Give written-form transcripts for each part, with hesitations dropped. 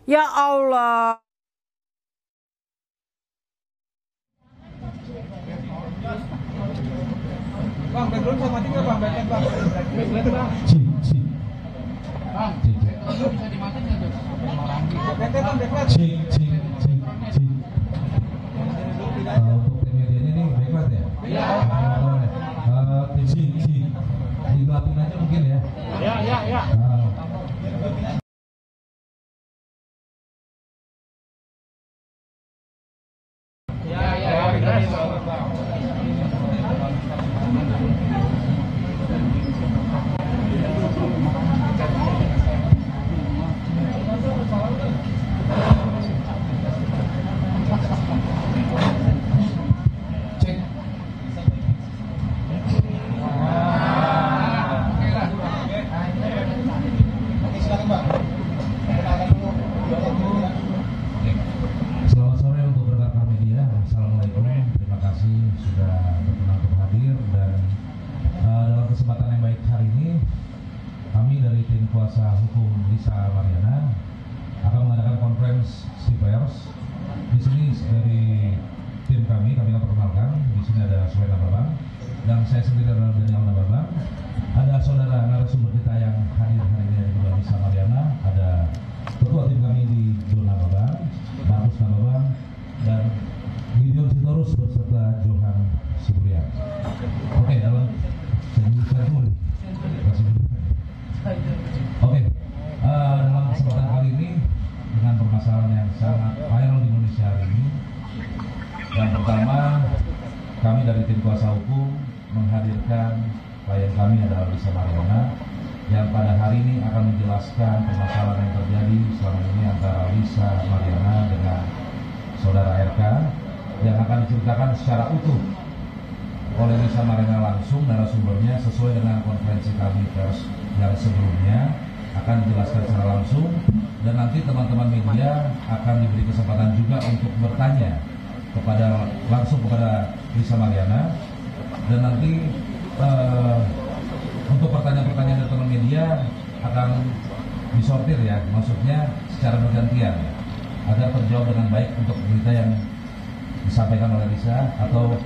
Ya Allah. Bang, background saya mati nggak bang? Background bang. Bang. Bang, bisa dimatiin nggak tuh? Background bang, background. Untuk tim medianya nih background ya? Iya. Digelapin aja mungkin ya? Iya. Selamat sore untuk rekan media. Assalamualaikum. Terima kasih sudah berkenan untuk hadir dan dalam kesempatan yang baik hari ini kami dari tim kuasa hukum Lisa Mariana akan mengadakan konferensi pers. Di sini dari tim kami akan perkenalkan. Di sini ada Suwena Babang dan saya sendiri adalah Daniel Nababang. Ada saudara narasumber kita yang hadir hari ini dari Lisa Mariana. Ada ketua tim kami di Dona Babang, Markus Nababang, dan Gideon Sitorus beserta Johan Sibrian. Oke, dalam dalam kesempatan kali ini dengan permasalahan yang sangat viral di Indonesia hari ini. Yang pertama, kami dari tim kuasa hukum menghadirkan klien kami adalah Lisa Mariana yang pada hari ini akan menjelaskan permasalahan yang terjadi selama ini antara Lisa Mariana dengan saudara RK yang akan diceritakan secara utuh oleh Lisa Mariana langsung narasumbernya sesuai dengan konferensi kami pers yang sebelumnya akan dijelaskan secara langsung dan nanti teman-teman media akan diberi kesempatan juga untuk bertanya langsung kepada Lisa Mariana dan nanti untuk pertanyaan-pertanyaan dari teman media akan disortir ya, maksudnya secara bergantian agar terjawab dengan baik untuk berita yang disampaikan oleh Lisa atau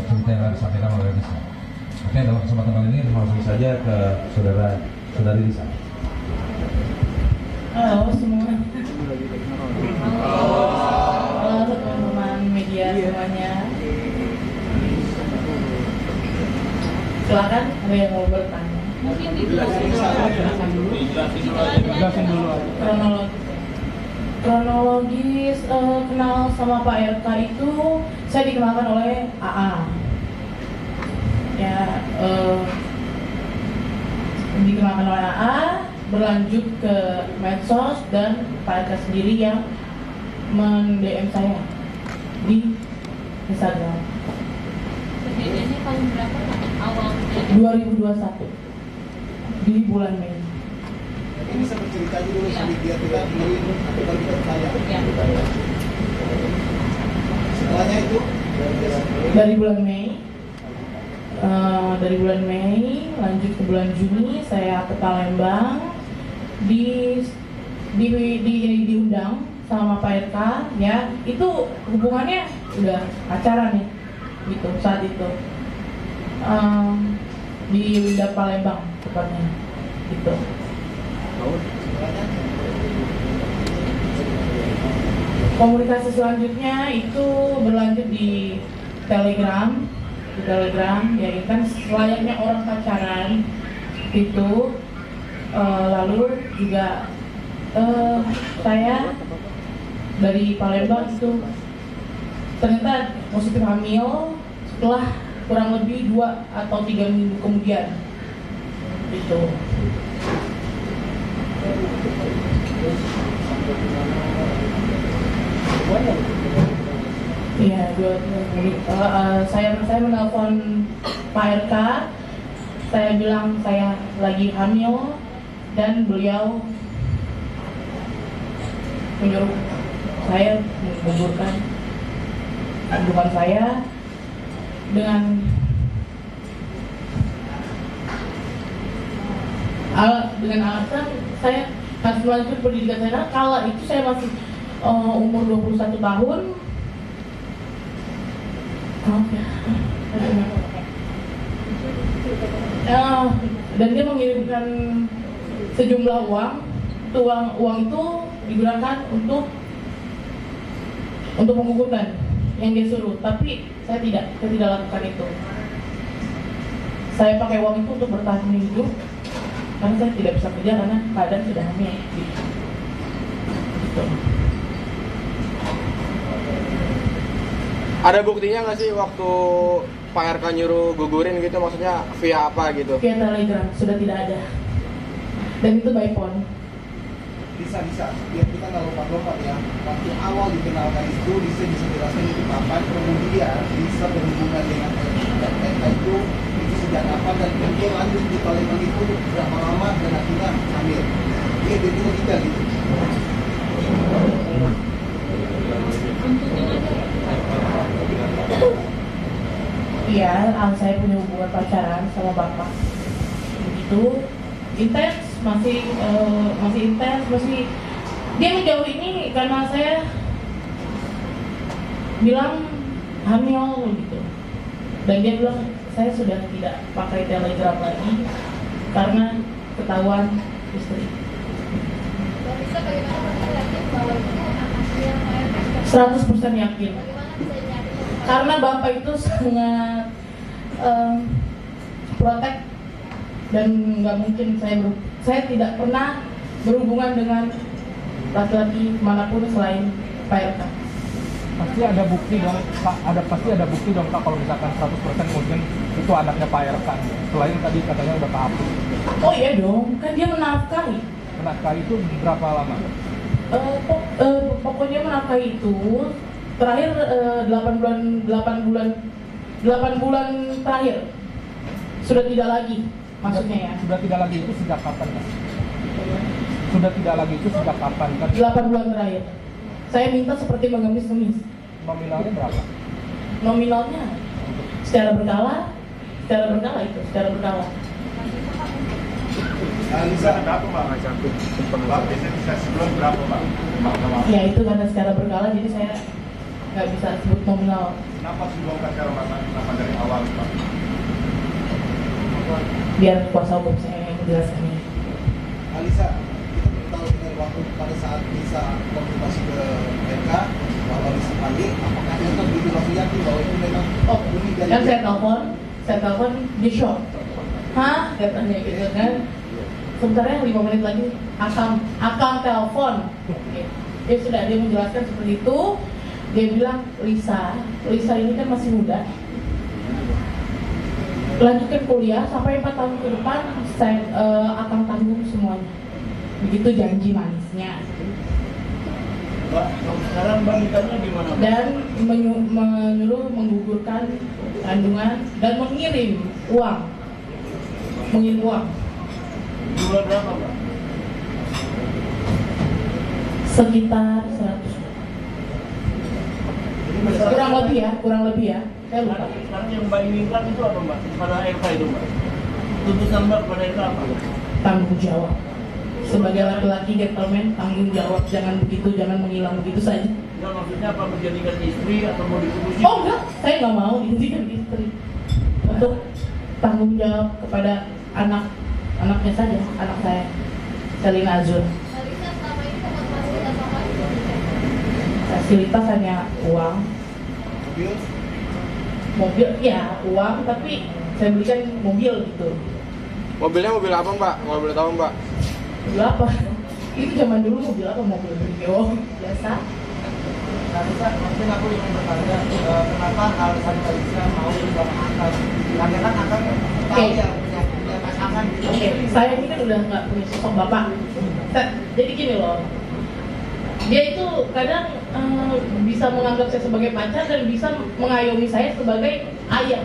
cerita yang disampaikan oleh Lisa. Oke, dalam kesempatan kali ini langsung saja ke saudari Lisa. Halo semua. Halo teman-teman media semuanya. Silakan, ada yang mau bertanya? Mungkin Jelasin dulu. Kronologis kenal sama Pak RK itu saya dikenalkan oleh AA. Ya, dikenalkan oleh AA, berlanjut ke medsos dan Pak RK sendiri yang men-DM saya di Instagram. Kejadiannya tahun berapa Pak? Awal 2021 di bulan Mei. Ini bisa bercerita dulu sambil dia tidak beliin atau baru kita saya. Setelahnya itu Dari bulan Mei lanjut ke bulan Juni saya ke Palembang diundang sama Pak RK ya, itu hubungannya udah pacaran nih gitu saat itu di Winda Palembang tepatnya gitu. Komunikasi selanjutnya itu berlanjut di Telegram ya kan selayaknya orang pacaran gitu. Lalu juga saya dari Palembang itu ternyata positif hamil setelah kurang lebih 2 atau 3 minggu kemudian gitu. Iya, saya menelpon Pak RK, saya bilang saya lagi hamil dan beliau menyuruh saya menggugurkan kandungan saya dengan alasan saya harus melanjutkan pendidikan saya. Karena kala itu saya masih umur 21 tahun. Dan dia mengirimkan sejumlah uang. Uang itu digunakan untuk menggugurkan yang dia suruh, tapi saya tidak lakukan itu. Saya pakai uang itu untuk bertahan hidup karena saya tidak bisa kerja karena keadaan sudah hamil. Gitu. Ada buktinya nggak sih waktu Pak RK nyuruh gugurin gitu, maksudnya via apa gitu? Via Telegram, sudah tidak ada. Dan itu by phone. Bisa biar kita nggak lompat-lompat ya. Waktu awal dikenalkan itu bisa jelaskan itu kapan, kemudian bisa berhubungan dengan RK itu sejak kapan, dan kemudian lanjut di Palembang itu berapa lama dan akhirnya hamil. Dia detail kita gitu. Iya, saya punya hubungan pacaran sama bapak. Begitu intens, masih intens, dia menjauh ini karena saya bilang hamil gitu. Dan dia bilang saya sudah tidak pakai Telegram lagi karena ketahuan istri. 100% yakin. Karena bapak itu sangat protek dan nggak mungkin saya tidak pernah berhubungan dengan laki-laki manapun selain Pak RK. Pasti ada bukti dong Pak, pasti ada bukti dong Pak kalau misalkan 100% mungkin itu anaknya Pak RK. Selain tadi katanya udah kehapus. Oh iya dong, kan dia menafkahi. Menafkahi itu berapa lama? Pokoknya menafkahi itu terakhir 8 bulan terakhir sudah tidak lagi, maksudnya ya. Sudah tidak lagi itu sejak kapan Pak? Sudah tidak lagi itu sejak kapan kan? 8 bulan terakhir. Saya minta seperti mengemis-ngemis. Nominalnya berapa? Nominalnya secara berkala itu. Bisa berapa Pak? Pak, bisa sebelum berapa Pak? Ya itu karena secara berkala, jadi saya nggak bisa sebut nominal. Kenapa dibongkar secara matang dari awal Pak? Biar kuasa hukum saya yang menjelaskan ini. Alisa, kita belum tahu dengan waktu pada saat bisa konfirmasi ke RK bahwa bisa panggil, apakah itu begitu langsung yakin bahwa itu memang bunyi dari Kan saya telepon di shock. Hah? Katanya gitu kan. Sebenarnya 5 menit lagi akan telepon. Ya sudah, dia menjelaskan seperti itu. Dia bilang, Lisa ini kan masih muda, lanjutkan kuliah sampai 4 tahun ke depan saya akan tanggung semuanya. Begitu janji manisnya. Mbak, sekarang Mbak mintanya gimana? Dan menyuruh menggugurkan kandungan dan mengirim uang. Jumlah berapa Mbak? Sekitar 100. Kurang lebih ya. Saya lupa. Sekarang yang Mbak inginkan itu apa Mbak? Pada RK itu Mbak? Tuntutan Mbak pada RK apa? Tanggung jawab. Sebagai laki-laki gentleman, tanggung jawab. Jangan menghilang begitu saja. Enggak, maksudnya apa, menjadikan istri atau mau dikubusin? Oh enggak, saya nggak mau dijadikan istri. Untuk tanggung jawab kepada anaknya saja, anak saya, Selina Azur. Fasilitas hanya uang, mobil, ya uang, tapi saya belikan mobil gitu. Mobilnya mobil apa Mbak? Kalau boleh tahu Mbak? Mobil apa? Itu zaman dulu mobil apa? Mobil Brio biasa. Nah, bisa, mungkin aku ingin bertanya, kenapa alasan Alisa mau bersama Akan? Karena kan Akan tahu ya, punya pasangan gitu. Oke, saya ini kan udah nggak punya sosok bapak. Jadi gini loh, dia itu kadang bisa menganggap saya sebagai pacar dan bisa mengayomi saya sebagai ayah.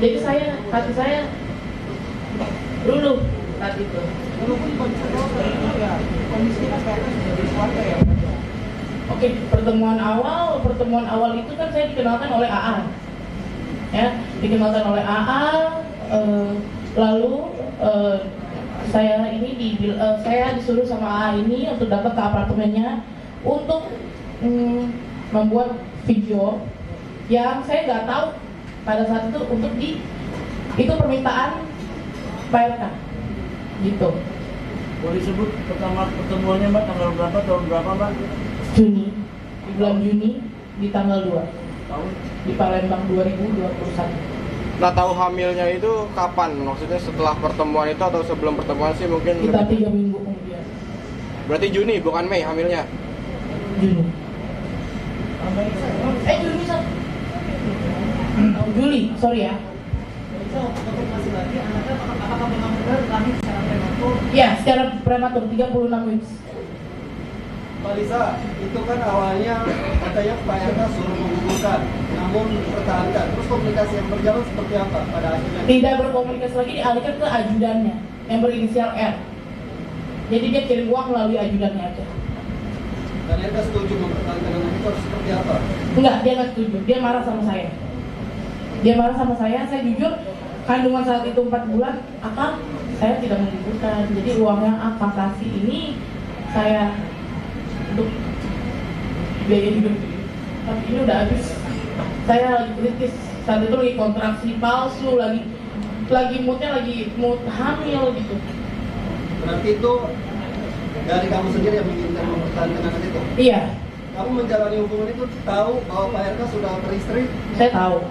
Jadi hati saya luluh saat itu. Walaupun kondisinya sekarang jadi keluarga ya. Oke, pertemuan awal itu kan saya dikenalkan oleh AA. Ya, dikenalkan oleh AA, lalu saya ini saya disuruh sama AA ini untuk datang ke apartemennya untuk membuat video yang saya nggak tahu pada saat itu untuk itu permintaan Pak RK gitu. Boleh disebut pertama pertemuannya Mbak tanggal berapa, tahun berapa Mbak? Juni, di bulan Juni di tanggal 2 Tahun? di Palembang 2021. Nah, tahu hamilnya itu kapan? Maksudnya setelah pertemuan itu atau sebelum pertemuan sih mungkin? Kita 3 minggu kemudian. Berarti Juni bukan Mei hamilnya? Juni. Juni Sat. Juli, sorry ya. Ya, secara prematur 36 weeks. Mbak Lisa, itu kan awalnya katanya Pak RK suruh menggugurkan, namun dipertahankan. Terus komunikasi yang berjalan seperti apa pada akhirnya? Tidak berkomunikasi lagi, dialihkan ke ajudannya yang berinisial R. Jadi dia kirim uang melalui ajudannya aja. Dan RK setuju mempertahankan anak itu harus seperti apa? Enggak, dia nggak setuju. Dia marah sama saya. Dia marah sama saya jujur, kandungan saat itu 4 bulan, akang saya tidak menggugurkan. Jadi uang yang akang kasih ini saya untuk biaya hidup. Tapi ini udah habis. Saya lagi kritis. Saat itu lagi kontraksi palsu, lagi mood hamil gitu. Berarti itu dari kamu sendiri yang menginginkan mempertahankan anak itu? Iya, Kamu menjalani hubungan itu tahu bahwa Pak RK sudah beristri, saya tahu.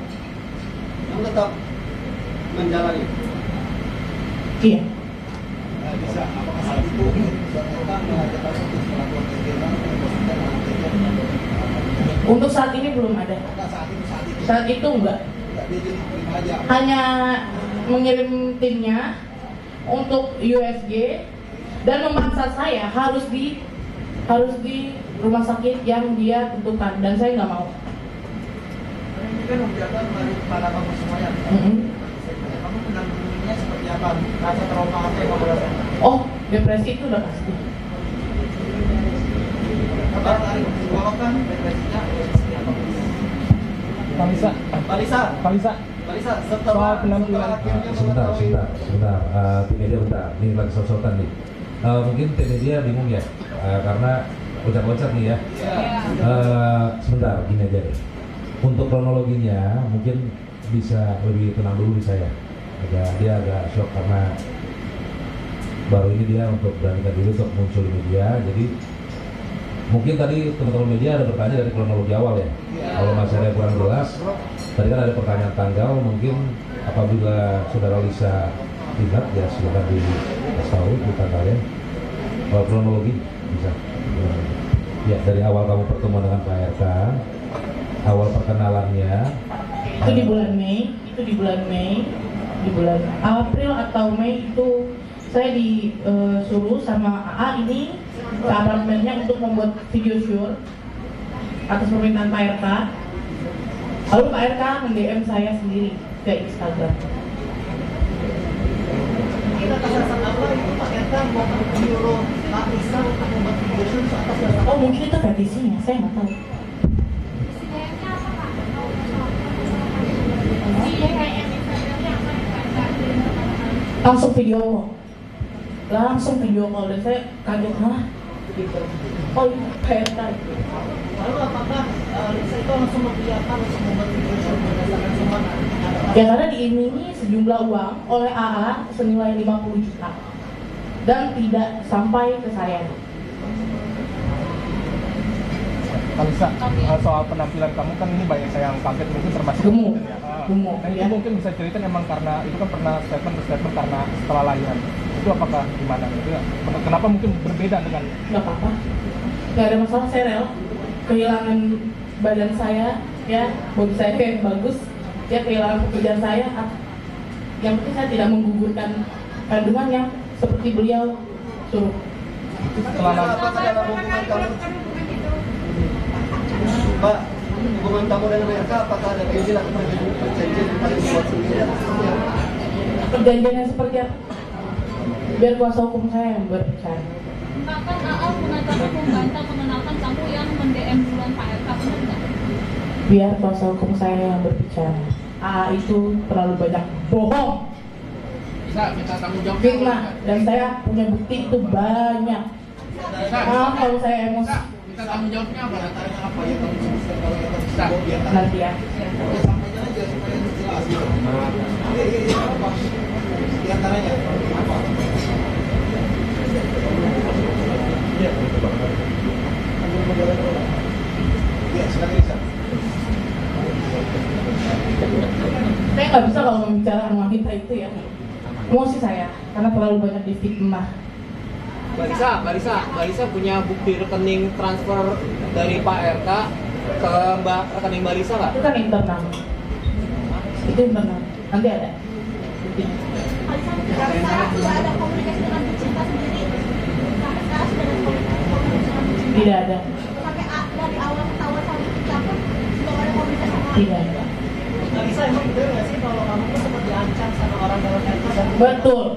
kamu tetap menjalani. Iya. Bisa, apakah saat itu Pak RK mengajak kamu untuk melakukan kegiatan memposisikan anak itu? Untuk saat ini belum ada. Saat itu enggak. Dia jadi terima aja. Hanya mengirim timnya untuk USG dan memaksa saya harus di rumah sakit yang dia tentukan dan saya nggak mau. Ini kan hujatan dari para kamu semuanya. Kamu menanggulanginya seperti apa? Rasa trauma apa yang kamu rasakan? Oh, depresi itu udah pasti. Apa tadi dibawakan depresinya seperti apa? Kalisa, Balisa, Kalisa, Balisa, Soal setelah penampilan. akhirnya Sebentar, mengetahui tim media bentar. Ini lagi sot-sotan nih. Mungkin tim media bingung ya, karena loncat-loncat nih ya. Sebentar, gini aja deh. Untuk kronologinya mungkin bisa lebih tenang dulu di saya. Dia agak shock karena baru ini dia untuk beranikan diri untuk muncul di media. Jadi mungkin tadi teman-teman media ada bertanya dari kronologi awal ya. Kalau masih ada yang kurang jelas, tadi kan ada pertanyaan tanggal. Mungkin apabila saudara Lisa ingat ya silakan dikasih tahu di tanggalnya. Kalau kronologi bisa. Ya, dari awal kamu pertemuan dengan Pak RK, awal perkenalannya. Itu di bulan Mei, di bulan April atau Mei itu saya disuruh sama AA ini ke apartemennya untuk membuat video shoot atas permintaan Pak RK. Lalu Pak RK mend-DM saya sendiri ke Instagram. Kita atas dasar apa itu Pak RK mau menyuruh Pak Lisa untuk membuat video shoot atas dasar Oh mungkin itu fetishnya, saya nggak tahu. Langsung video call dan saya kaget gitu. Oh ini Pak RK. Lalu apakah Lisa itu langsung mengiyakan langsung membuat video shoot berdasarkan semua? Ya karena diiming-imingi sejumlah uang oleh AA senilai 50 juta dan tidak sampai ke saya. Kalisa, soal penampilan kamu kan ini banyak saya yang kaget mungkin termasuk Gemuk. Gemuk. Nah, itu mungkin bisa ceritain emang karena itu kan pernah statement karena setelah lahiran. Itu apakah gimana? Itu kenapa mungkin berbeda dengan? Nggak apa-apa, nggak ada masalah. Saya rela kehilangan badan saya, ya body saya yang bagus, ya kehilangan pekerjaan saya. Yang penting saya tidak menggugurkan kandungan yang seperti beliau suruh. Setelah Apakah dalam hubungan kamu, Pak, hubungan kamu dengan RK apakah ada janji atau perjanjian yang paling buat sendiri atau seperti apa? Perjanjian yang seperti apa? Biar kuasa hukum saya yang berbicara. Bahkan AA mengatakan membantah mengenalkan kamu yang mend-DM duluan Pak RK, benar nggak? Biar kuasa hukum saya yang berbicara. AA itu terlalu banyak bohong. Bisa minta tanggung jawab. Fitnah, dan saya punya bukti itu banyak. Maaf kalau saya emosi. Minta tanggung jawabnya apa? Antaranya apa yang kamu sebutkan kalau yang kamu sebut di antara Nanti ya. ya sampaikan aja supaya jelas gitu. Iya apa? Di antaranya apa? Iya, silakan Lisa. Saya nggak bisa kalau membicarakan wanita itu ya. Emosi saya, karena terlalu banyak difitnah. Mbak Lisa punya bukti rekening transfer dari Pak RK ke rekening Mbak Lisa nggak? Itu kan internal. Itu internal. Nanti ada. Buktinya. Sekarang sudah ada komunikasi dengan Bu Cinta sendiri. Sampai sekarang sudah ada komunikasi dengan Bu Cinta. Tidak ada. Sampai dari awal ketahuan sama Bu Cinta pun belum ada komunikasi sama Tidak ada. Lisa, emang betul nggak sih kalau kamu tuh sempat diancam sama orang dalam RK dan Betul.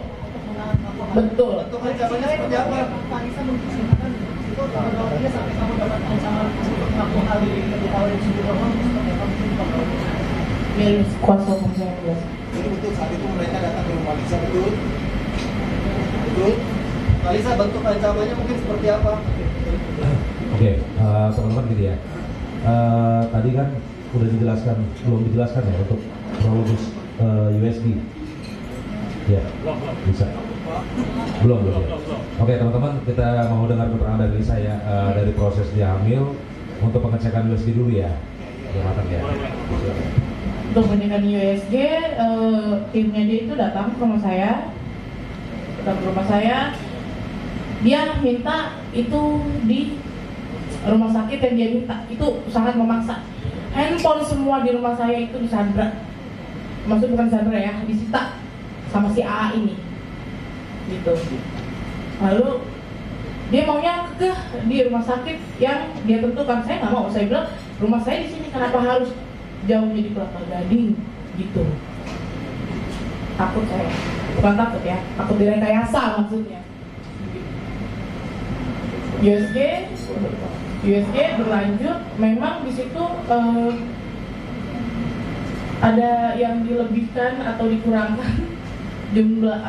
Betul. Bentuk ancamannya seperti apa? Pak Lisa menceritakan itu kronologinya sampai kamu dapat ancaman untuk melakukan hal ini ditawarin sendiri orang seperti apa mungkin Pak? Biar kuasa hukum saya jelas. Jadi betul saat itu mereka datang ke rumah Lisa, betul? Betul? Lisa, bentuk ancamannya mungkin seperti apa? Oke, teman-teman gitu ya. Tadi kan udah dijelaskan, belum dijelaskan ya untuk kronologis USG. Ya, bisa. Belum ya. Oke teman-teman, kita mau dengar keterangan dari saya dari proses dia hamil untuk pengecekan USG dulu ya. Biar matang ya. Untuk pengecekan USG, timnya dia itu datang ke rumah saya. Dia minta itu di rumah sakit yang dia minta. Itu sangat memaksa. Handphone semua di rumah saya itu disandra. Maksud bukan disandra ya, disita sama si AA ini. Gitu. Lalu dia maunya ke di rumah sakit yang dia tentukan. Saya nggak mau. Saya bilang rumah saya di sini, kenapa harus jauh jadi Kelapa Gading gitu. Takut saya, bukan takut ya, takut direkayasa maksudnya. USG berlanjut, memang di situ ada yang dilebihkan atau dikurangkan jumlah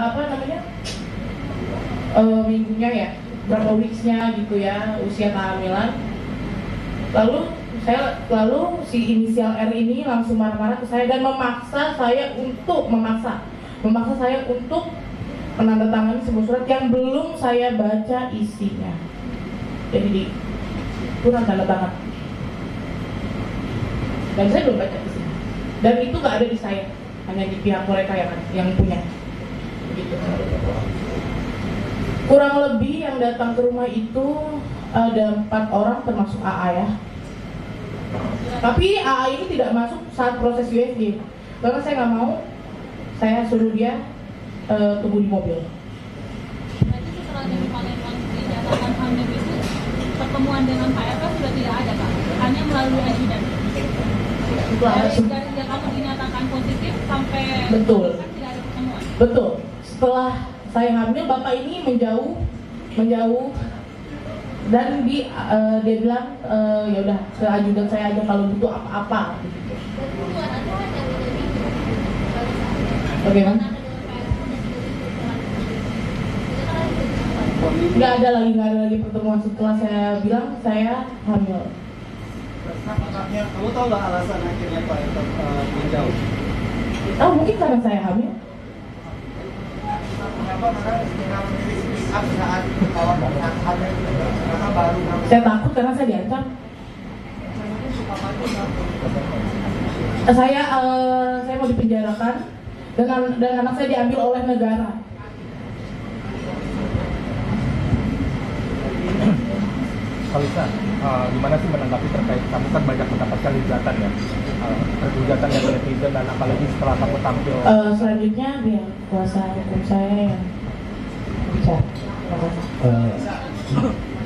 minggunya ya, berapa weeksnya gitu ya, usia kehamilan. Lalu si inisial R ini langsung marah-marah ke saya dan memaksa saya untuk menandatangani sebuah surat yang belum saya baca isinya. Jadi kurang tanda tangan. Dan saya belum baca isinya. Dan itu nggak ada di saya, hanya di pihak mereka yang punya. Gitu. Kurang lebih yang datang ke rumah itu ada 4 orang termasuk AA ya. Tapi AA ini tidak masuk saat proses USG karena saya nggak mau, saya suruh dia tunggu di mobil. Berarti setelah dari Palembang dinyatakan hamil itu pertemuan dengan Pak RK sudah tidak ada Pak, hanya melalui ajudan. Dari dia kamu dinyatakan positif sampai Betul. tidak ada pertemuan. Betul. Setelah saya hamil, bapak ini menjauh dan dia bilang ya udah ke ajudan saya aja kalau butuh apa-apa. Bagaimana? Nggak ada lagi pertemuan setelah saya bilang saya hamil. Kamu tahu nggak alasan akhirnya Pak RK menjauh? Oh mungkin karena saya hamil. Kenapa mereka memilih saat hamil karena baru? Saya takut karena saya diancam. Saya mau dipenjarakan dan anak saya diambil oleh negara. Kalisa, gimana sih menanggapi terkait kamu kan banyak mendapatkan hujatan ya, hujatan dari netizen dan apalagi setelah kamu tampil. Selanjutnya biar kuasa hukum saya yang bicara.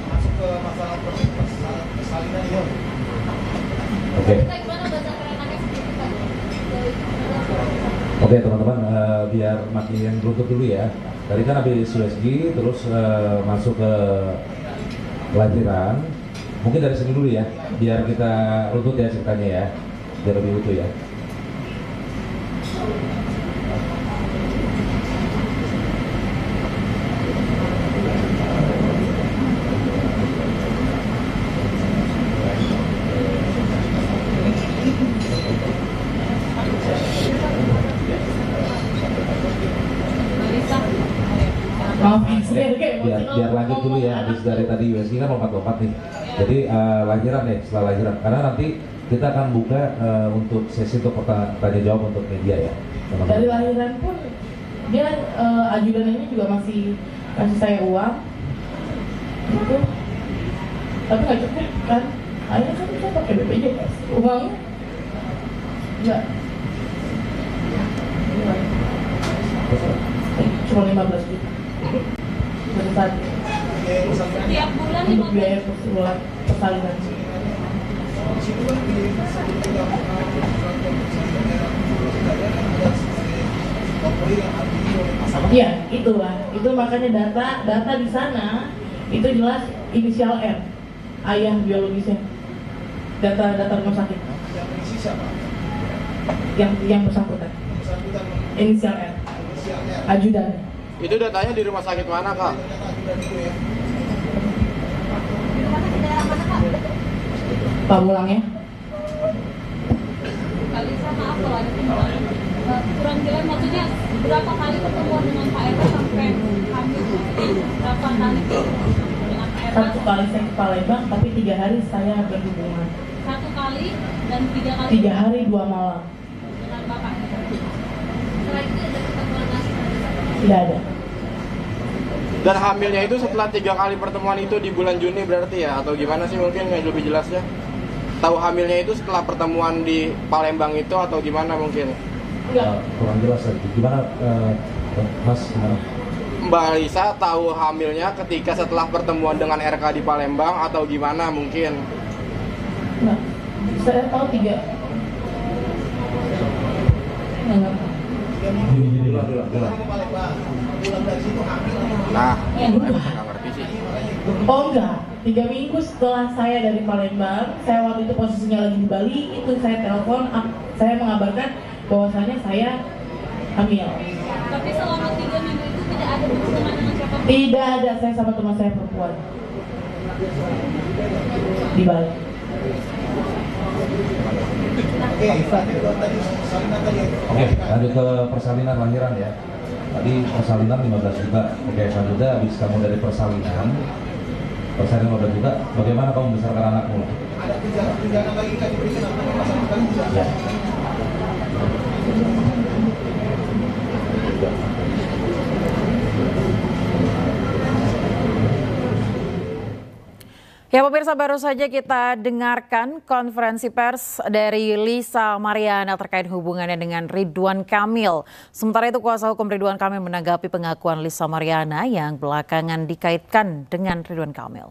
Masuk ke masalah persalinan ya. Oke. Oke teman-teman, biar makin runtut dulu ya. Tadi kan habis USG, terus masuk ke kelahiran. Mungkin dari sini dulu ya, biar kita runtut ya ceritanya ya, biar lebih utuh ya. Maafin saya kayak biar lanjut dulu ya, habis dari tadi USG kan lompat-lompat nih. Jadi lahiran deh, setelah lahiran. Karena nanti kita akan buka untuk sesi untuk tanya jawab untuk media ya. Teman-teman. Dari lahiran pun dia ajudan ini juga masih kasih saya uang gitu, tapi nggak cukup kan. Akhirnya kan saya pakai BPJS uang nggak cuma 15 juta pada saat Setiap bulan untuk 15 biaya persalinan. Iya, itulah. Itu makanya data di sana itu jelas inisial R, ayah biologisnya. Data rumah sakit. Yang bersangkutan. Inisial R. Ajudan. Itu datanya di rumah sakit mana, Kak? Pamulang ya. kali sama apa ada timbangan kurang jelas maksudnya berapa kali pertemuan dengan Pak RK sampai hamil berapa kali dengan Pak RK? Satu kali saya ke Palembang, tapi 3 hari saya berhubungan. 1 kali dan 3 kali 3 hari 2 malam. dengan Bapak. Setelah itu ada pertemuan lagi. Tidak ada. Dan hamilnya itu setelah 3 kali pertemuan itu di bulan Juni berarti ya? Atau gimana sih mungkin yang lebih jelasnya? Tahu hamilnya itu setelah pertemuan di Palembang itu atau gimana mungkin? Enggak. Kurang jelas tadi. Gimana Mas? Gimana? Mbak Lisa tahu hamilnya ketika setelah pertemuan dengan RK di Palembang atau gimana mungkin? Enggak. Saya tahu 3. Enggak. Nah, nggak ngerti sih. Oh enggak, 3 minggu setelah saya dari Palembang, saya waktu itu posisinya lagi di Bali, itu saya telepon, saya mengabarkan bahwasannya saya hamil. Tapi selama 3 minggu itu tidak ada hubungan dengan siapa? Tidak ada, saya sama teman saya perempuan di Bali. Oke, lanjut ke persalinan lahiran ya. Tadi persalinan 15 juta. Oke, selanjutnya habis kamu dari persalinan 15 juta, bagaimana kamu membesarkan anakmu? Ada tunjangan lagi kan diberikan apa pasangan juga. Ya. Ya pemirsa, baru saja kita dengarkan konferensi pers dari Lisa Mariana terkait hubungannya dengan Ridwan Kamil. Sementara itu kuasa hukum Ridwan Kamil menanggapi pengakuan Lisa Mariana yang belakangan dikaitkan dengan Ridwan Kamil.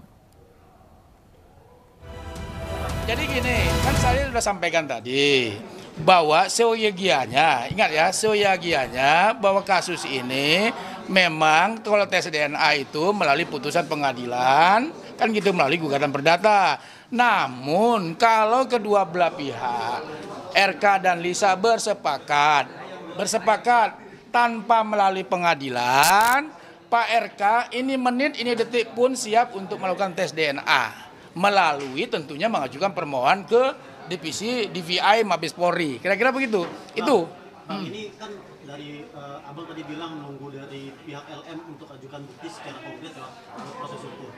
Jadi gini, kan saya sudah sampaikan tadi bahwa seyogianya, ingat ya, seyogianya bahwa kasus ini memang kalau tes DNA itu melalui putusan pengadilan, kan gitu melalui gugatan perdata. Namun kalau kedua belah pihak, RK dan Lisa bersepakat tanpa melalui pengadilan, Pak RK ini menit ini detik pun siap untuk melakukan tes DNA. Melalui tentunya mengajukan permohonan ke divisi DVI Mabes Polri. Kira-kira begitu. Itu. Bang, ini kan dari Abang tadi bilang nunggu dari pihak LM untuk ajukan bukti secara konkret ya untuk proses hukum.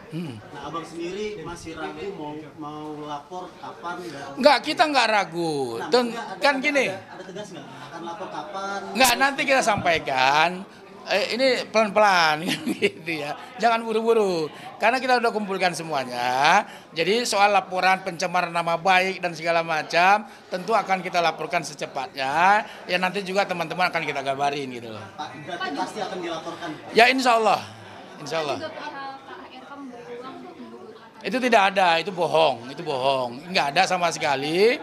Nah, Abang sendiri masih ragu mau lapor kapan? Enggak, kita enggak ragu. Nah, kan gini. Ada tegas nggak? Akan lapor kapan? Enggak, nanti kita sampaikan. Ini pelan-pelan gitu ya. Jangan buru-buru. Karena kita udah kumpulkan semuanya. Jadi soal laporan pencemaran nama baik dan segala macam tentu akan kita laporkan secepatnya. Ya nanti juga teman-teman akan kita gabarin gitu loh. Pak, berarti pasti akan dilaporkan. Ya insya Allah. Insya Allah. Itu tidak ada, itu bohong, nggak ada sama sekali.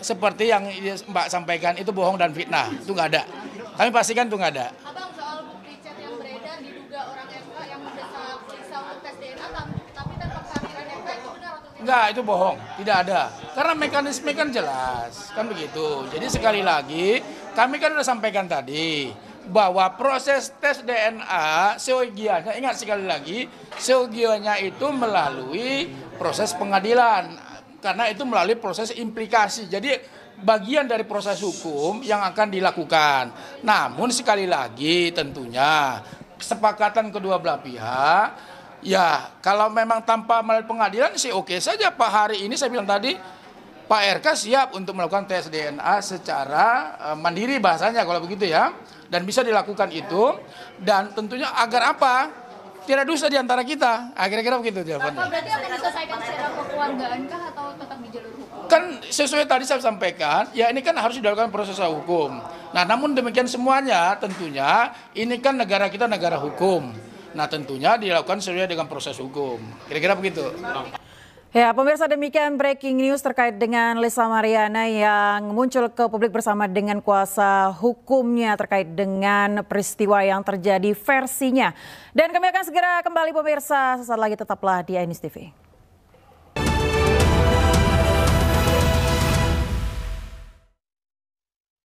Seperti yang Mbak sampaikan itu bohong dan fitnah, itu nggak ada. Kami pastikan itu nggak ada. Abang, soal bukti chat yang beredar diduga orang MK yang mendesak Lisa untuk tes DNA, tapi tanpa kehadiran MK itu benar atau tidak? Enggak, itu bohong, tidak ada. Karena mekanisme kan jelas, kan begitu. Jadi sekali lagi, kami kan sudah sampaikan tadi bahwa proses tes DNA seyogianya, ingat sekali lagi, seyogianya itu melalui proses pengadilan. Karena itu melalui proses implikasi. Jadi bagian dari proses hukum yang akan dilakukan. Namun sekali lagi tentunya kesepakatan kedua belah pihak. Ya, kalau memang tanpa melalui pengadilan sih oke saja Pak. Hari ini saya bilang tadi, Pak RK siap untuk melakukan tes DNA secara mandiri bahasanya kalau begitu ya. Dan bisa dilakukan itu. Dan tentunya agar apa? Tidak dosa di antara kita. Kira-kira begitu jawabannya. Pak, berarti akan diselesaikan secara kekeluargaan kah atau tetap di jalur hukum? Kan sesuai tadi saya sampaikan, ya ini kan harus dilakukan proses hukum. Nah, namun demikian semuanya tentunya ini kan negara kita negara hukum. Nah, tentunya dilakukan sesuai dengan proses hukum. Kira-kira begitu. Ya, pemirsa, demikian breaking news terkait dengan Lisa Mariana yang muncul ke publik bersama dengan kuasa hukumnya terkait dengan peristiwa yang terjadi versinya. Dan kami akan segera kembali pemirsa, sesaat lagi tetaplah di Ainis TV.